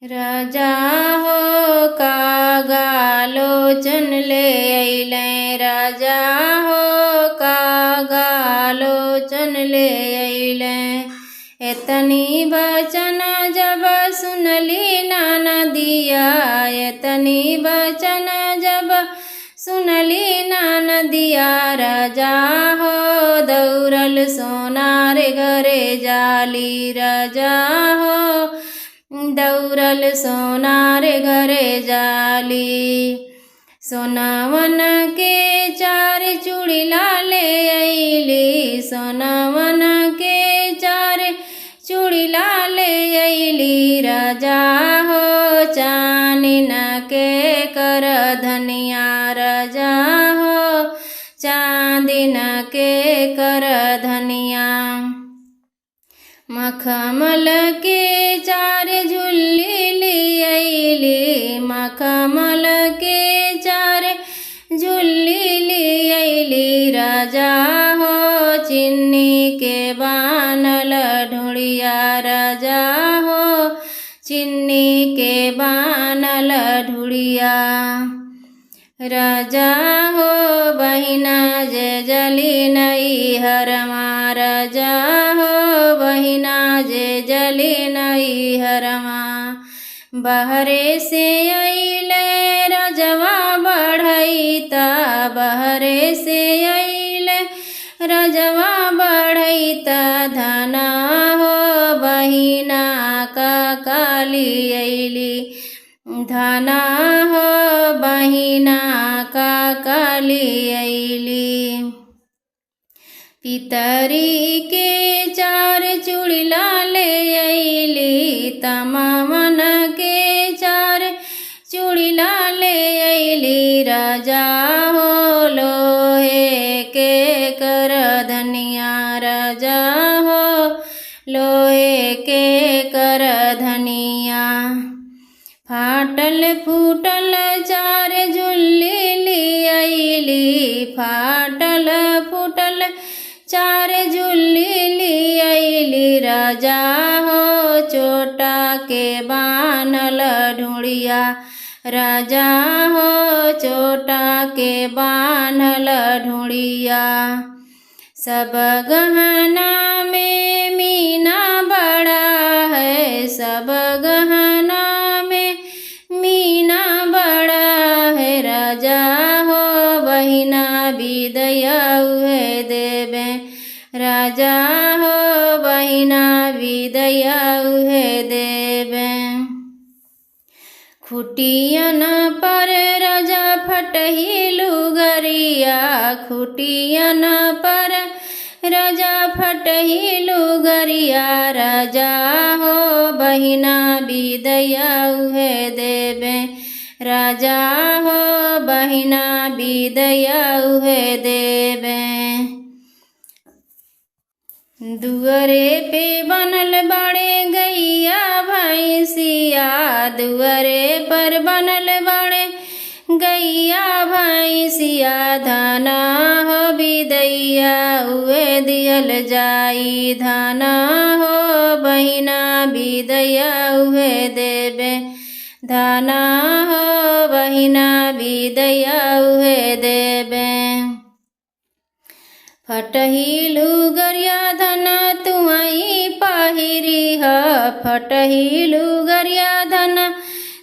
राजा हो कागालोचन ले अइलें, राजा हो कागालोचन ले अइलें। एतनी बचन जब सुनली ननदिया, एतनी बचन जब सुनली ननदिया। राजा हो दौड़ल सोनार घरे जाली, राजा हो दौड़ल सोनार घरे जाली। सोनावन के चार चूड़िला ले अइली, सोनावन के चार चूड़िला ले अइली। राजा हो चानिन के कर धनिया, राजा हो चांदिन के कर धनिया। मखमल के चार झुल्ली ले अइली, मखमल के चार झुल्ली ले अइली। राजा हो चिन्नी के बानल ढूढ़िया, राजा हो चिन्नी के बानल ढूढ़िया। राजा हो बहिना जे जली नैहरमा, राजा हो बहिना जे जली नैहरमा। बहरे से अइले रजवा बढ़ैता, बहरे से अइले रजवा बढ़ैता। धना हो बहिना का काली अइली, धना हो बहिना का काली अइली। पितरी के चार चूड़िला ले अइली, तमामन के चार चूड़िला ले अइली। राजा हो लोहे के कर धनिया, राजा हो लोहे के कर धनिया। फाटल फूटल चार झुल्ली ले अइली, फाटल फूटल चार झुल्ली ले अइली। राजा हो चोटा के बानल ढूढ़िया, राजा हो चोटा के बानल ढूढ़िया। सब गहना में मीना बड़ा है, सब गहना में मीना बड़ा है। राजा हो बहिना विदया उहे देवे, राजा हो बहिना विदया उहे देवे। खुटियन पर राजा फटही लुगरिया, खुटियन पर राजा फटही लुगरिया। राजा हो बहिना विदया उहे देवे, राजा हो बहिना विदया उहे देवे। दुअरे पे बनल बड़े गैया भैंसिया, दुअरे पर बनल बड़े गैया भैंसिया। धना हो विदैया उहे दियल जाई, धना हो बहिना विदैया उहे देवे, धना हो बहिना विदैया उहे देवे। फटही लुगरिया धना तुआई पहिरी ह, फटही लुगरिया धना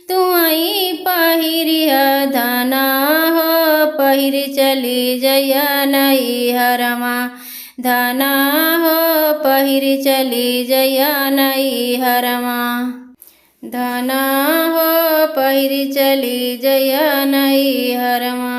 तुआई पहिरी ह। धना हो पहिर चली जया नैहरमा, धना हो पहिर चली जया नैहरमा, धना हो पहिर चली जया नैहरमा।